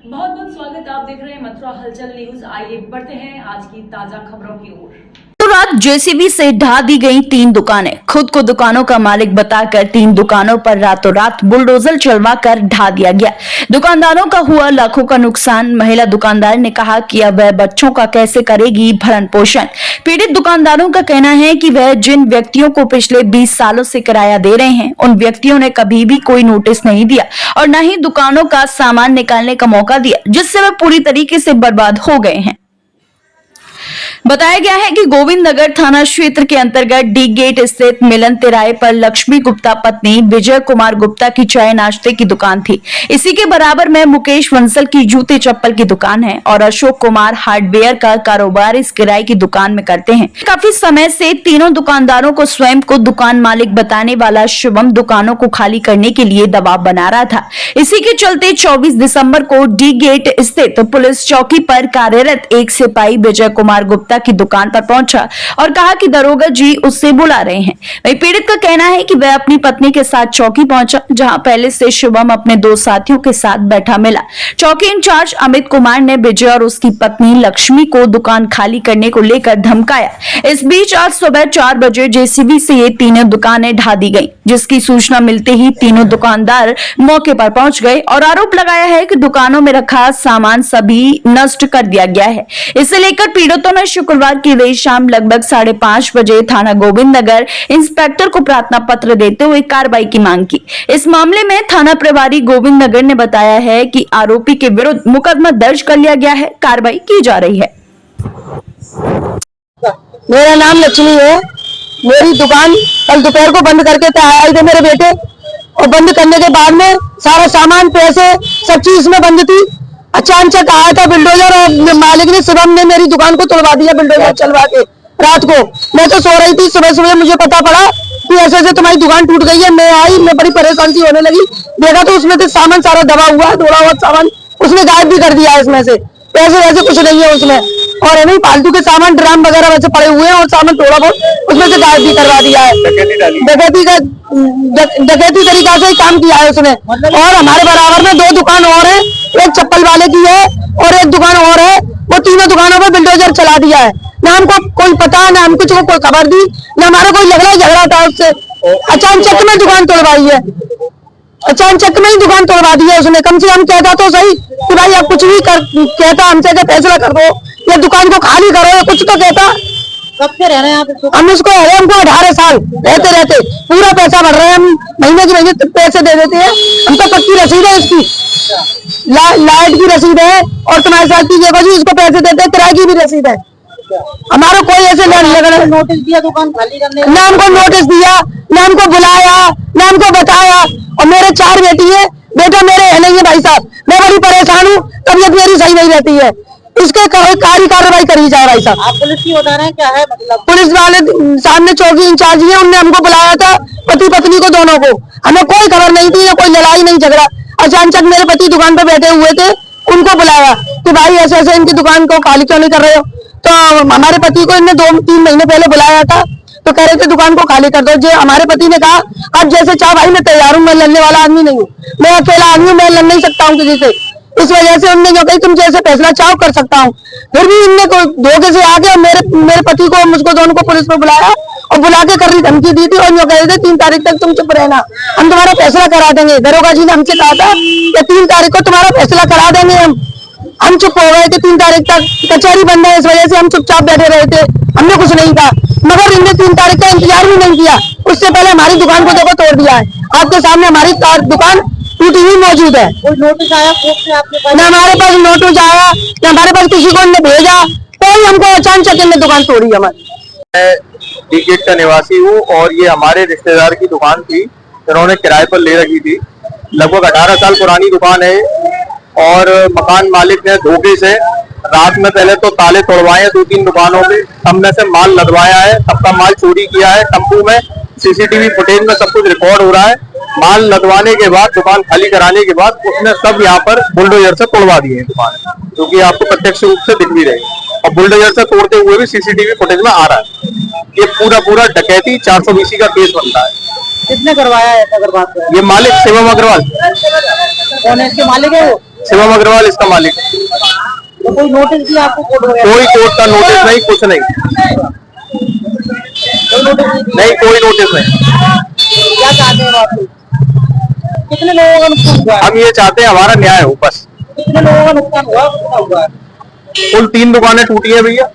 बहुत बहुत स्वागत। आप देख रहे हैं मथुरा हलचल न्यूज। आइए बढ़ते हैं आज की ताजा खबरों की ओर। तो रात जेसीबी से ढा दी गई 3 दुकानें। खुद को दुकानों का मालिक बताकर 3 दुकानों पर रातों रात बुलडोजर चलवाकर ढा दिया गया। दुकानदारों का हुआ लाखों का नुकसान। महिला दुकानदार ने कहा कि अब वह बच्चों का कैसे करेगी भरण पोषण। पीड़ित दुकानदारों का कहना है कि वह जिन व्यक्तियों को पिछले 20 सालों से किराया दे रहे हैं, उन व्यक्तियों ने कभी भी कोई नोटिस नहीं दिया और न ही दुकानों का सामान निकालने का मौका दिया, जिससे वह पूरी तरीके से बर्बाद हो गए हैं। बताया गया है कि गोविंद नगर थाना क्षेत्र के अंतर्गत डी गेट स्थित मिलन तिराहे पर लक्ष्मी गुप्ता पत्नी विजय कुमार गुप्ता की चाय नाश्ते की दुकान थी। इसी के बराबर में मुकेश वंसल की जूते चप्पल की दुकान है और अशोक कुमार हार्डवेयर का कारोबार इस किराए की दुकान में करते हैं। काफी समय से तीनों दुकानदारों को स्वयं को दुकान मालिक बताने वाला शुभम दुकानों को खाली करने के लिए दबाव बना रहा था। इसी के चलते 24 दिसंबर को डी गेट स्थित पुलिस चौकी पर कार्यरत एक सिपाही विजय कुमार गुप्ता की दुकान पर पहुंचा और कहा कि दरोगा जी उससे बुला रहे हैं। वहीं पीड़ित का कहना है कि वह अपनी पत्नी के साथ चौकी पहुंचा, जहां पहले से शुभम अपने 2 साथियों के साथ बैठा मिला। चौकी इंचार्ज अमित कुमार ने विजय और उसकी पत्नी लक्ष्मी को दुकान खाली करने को लेकर धमकाया। इस बीच आज सुबह 4 बजे जेसीबी से ये तीनों दुकानें ढा दी गई, जिसकी सूचना मिलते ही तीनों दुकानदार मौके पर पहुंच गए और आरोप लगाया है कि दुकानों में रखा सामान सभी नष्ट कर दिया गया है। इसे लेकर पीड़ितों ने शुक्रवार की देर शाम लगभग 5:30 बजे थाना गोविंद नगर इंस्पेक्टर को प्रार्थना पत्र देते हुए कार्रवाई की मांग की। इस मामले में थाना प्रभारी गोविंद नगर ने बताया है कि आरोपी के विरुद्ध मुकदमा दर्ज कर लिया गया है, कार्रवाई की जा रही है। मेरा नाम लक्ष्मी है। मेरी दुकान कल दोपहर को बंद करके आए थे मेरे बेटे, और बंद करने के बाद में सारा सामान, पैसे, सब चीज इसमें बंद थी। अचानक आया था बिल्डोजर और मालिक ने, शुभम ने मेरी दुकान को तोड़वा दिया बिल्डोजर चलवा के। रात को मैं तो सो रही थी, सुबह सुबह मुझे पता पड़ा कि ऐसे ऐसे तुम्हारी दुकान टूट गई है। मैं आई, मैं बड़ी परेशान सी होने लगी। देखा तो उसमें से सामान सारा दबा हुआ है, थोड़ा बहुत सामान उसने गायब भी कर दिया है। इसमें से पैसे वैसे कुछ नहीं है उसमें, और है नहीं फालतू के सामान, ड्राम वगैरह वैसे पड़े हुए हैं, और सामान थोड़ा बहुत उसमें से गायब भी करवा दिया है। डकैती तरीका से ही काम किया है उसने। और हमारे बराबर में 2 दुकान और है, एक चप्पल वाले की है और एक दुकान और है। वो तीनों दुकानों पर बिल्डोजर चला दिया है। ना हमको कोई पता, ना हमको कोई खबर दी, ना हमारा कोई झगड़ा था उससे। अचानक में दुकान तोड़वाई है, अचानक में ही दुकान तोड़वा दी है उसने। कम से कम कहता तो सही कि भाई आप कुछ भी कहता हमसे कि फैसला कर दो या दुकान को खाली करो या कुछ तो कहता। कब से रह रहे हैं आप? हम हमको 18 साल रहते रहते पूरा पैसा भर रहे हैं हम, महीने के महीने पैसे दे देते हैं। हम तो पक्की रसीद है इसकी, लाइट की रसीद है, और तुम्हारे साथ की जगह जी इसको पैसे देते हैं, किराए की भी रसीद है। हमारा कोई ऐसे नोटिस दिया दुकान खाली करने? ना हमको नोटिस दिया, ना हमको बुलाया, ना हमको बताया। और मेरे 4 बेटी है, बेटा मेरे है नहीं है भाई साहब। मैं बड़ी परेशान हूँ, तबीयत मेरी सही नहीं रहती है। इसके कार्रवाई करी जाए भाई साहब। आप पुलिस की बता रहे हैं, क्या है मतलब? पुलिस वाले सामने चौकी इंचार्ज है, उनने हमको बुलाया था, पति पत्नी को दोनों को। हमें कोई खबर नहीं थी, कोई लड़ाई नहीं झगड़ा। अचानक मेरे पति दुकान पर बैठे हुए थे, उनको बुलाया कि भाई ऐसे ऐसे इनकी दुकान को खाली क्यों नहीं कर रहे हो। तो हमारे पति को इन्हें 2-3 महीने पहले बुलाया था, तो कह रहे थे दुकान को खाली कर दो। जो हमारे पति ने कहा अब जैसे चाह भाई, मैं तैयार हूँ, मैं लड़ने वाला आदमी नहीं हूँ, मैं अकेला आदमी हूँ, मैं लड़ नहीं सकता हूँ किसी से। इस वजह से उन्होंने जो कही तुम जैसे फैसला चाहो कर सकता हूँ। फिर भी इनने धोखे से आके मेरे पति को, मुझको दोनों को पुलिस में बुलाया और बुला के करनी धमकी दी थी, और जो कह रहे थे 3 तारीख तक तुम चुप रहना, हम तुम्हारा फैसला करा देंगे। दरोगा जी ने हमसे कहा था कि 3 तारीख को तुम्हारा फैसला करा देंगे। हम चुप हो गए थे, 3 तारीख तक कचहरी बंद है, इस वजह से हम चुपचाप बैठे रहे थे, हमने कुछ नहीं कहा। मगर इनने 3 तारीख का इंतजार भी नहीं किया, उससे पहले हमारी दुकान को देखो तोड़ दिया है। आपके सामने हमारी दुकान टूटी हुई मौजूद है। कोई नोटिस आया कोर्ट से आपके पास? ना हमारे पास नोटिस आया, ना हमारे पास किसी को इन्हें भेजा, कोई हमको अचानक इन्हें दुकान तोड़ी हमारी। मैं डी गेट का निवासी हूँ और ये हमारे रिश्तेदार की दुकान थी, इन्होंने किराए पर ले रखी थी। लगभग 18 साल पुरानी दुकान है, और मकान मालिक ने धोखे से रात में पहले तो ताले तोड़वाए 2-3 दुकानों पे, सब में से माल लदवाया है, सबका माल चोरी किया है। टम्पू में सीसीटीवी फुटेज में सब कुछ रिकॉर्ड हो रहा है। माल लदवाने के बाद, दुकान खाली कराने के बाद उसने सब यहाँ पर बुलडोजर से तोड़वा दिए हैं दुकान, क्योंकि आपको प्रत्यक्ष रूप से दिख भी रही है, और बुलडोजर से तोड़ते हुए भी सीसीटीवी फुटेज में आ रहा है। ये पूरा डकैती 420 का केस बनता है। किसने करवाया है ऐसा अगर बात करें? ये मालिक शिवम अग्रवाल, कौन है इसके मालिक है वो? शिवम अग्रवाल इसका मालिक है। तो कोई नोटिस दिया आपको कोर्ट वगैरह? कोई कोर्ट का नोटिस नहीं, कुछ नहीं, नहीं कोई नोटिस नहीं। क्या चाहते हैं आप लोग? कितने लोगों का नुकसान हुआ है? हम ये चाहते हैं हमारा न्याय हो बस। कितने लोगों का नुकसान हुआ, कितना हुआ है? कुल 3 दुकानें टूटी हैं भैया,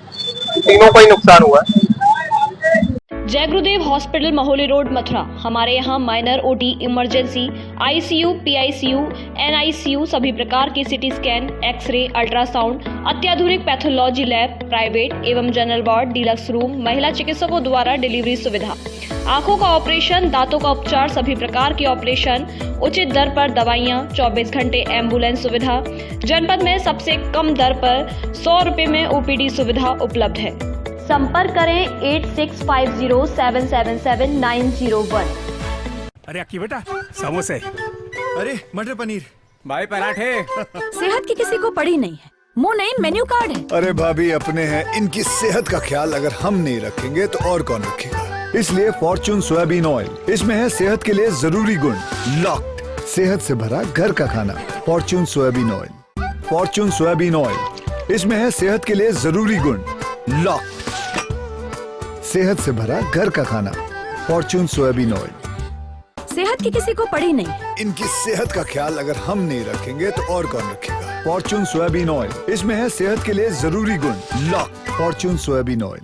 तीनों का ही नुकसान हुआ है। जय गुरुदेव हॉस्पिटल महोली रोड मथुरा। हमारे यहाँ minor OT, emergency, ICU, PICU, NICU, सभी प्रकार की सिटी स्कैन, एक्सरे, अल्ट्रासाउंड, अत्याधुनिक पैथोलॉजी लैब, प्राइवेट एवं जनरल वार्ड, डिलक्स रूम, महिला चिकित्सकों द्वारा डिलीवरी सुविधा, आंखों का ऑपरेशन, दांतों का उपचार, सभी प्रकार के ऑपरेशन, उचित दर पर दवाइयाँ, 24 घंटे एम्बुलेंस सुविधा। जनपद में सबसे कम दर पर 100 रुपए में ओपीडी सुविधा उपलब्ध है। संपर्क करें 8650777901। अरे अक्की बेटा समोसे। अरे मटर पनीर। भाई पराठे। सेहत की किसी को पड़ी नहीं है, मुंह नहीं मेन्यू कार्ड है। अरे भाभी अपने हैं, इनकी सेहत का ख्याल अगर हम नहीं रखेंगे तो और कौन रखेगा। इसलिए फॉर्चून सोयाबीन ऑयल, इसमें है सेहत के लिए जरूरी गुण। लॉक्ड, सेहत से भरा घर का खाना। Fortune soybean oil, Fortune soybean oil, इसमें है सेहत के लिए जरूरी गुण। लॉक्ड, सेहत से भरा घर का खाना। Fortune soybean oil. सेहत की किसी को पड़ी नहीं है। इनकी सेहत का ख्याल अगर हम नहीं रखेंगे तो और कौन रखेगा। फॉर्चून सोयाबीन ऑयल, इसमें है सेहत के लिए जरूरी गुण। Locked, Fortune soybean oil.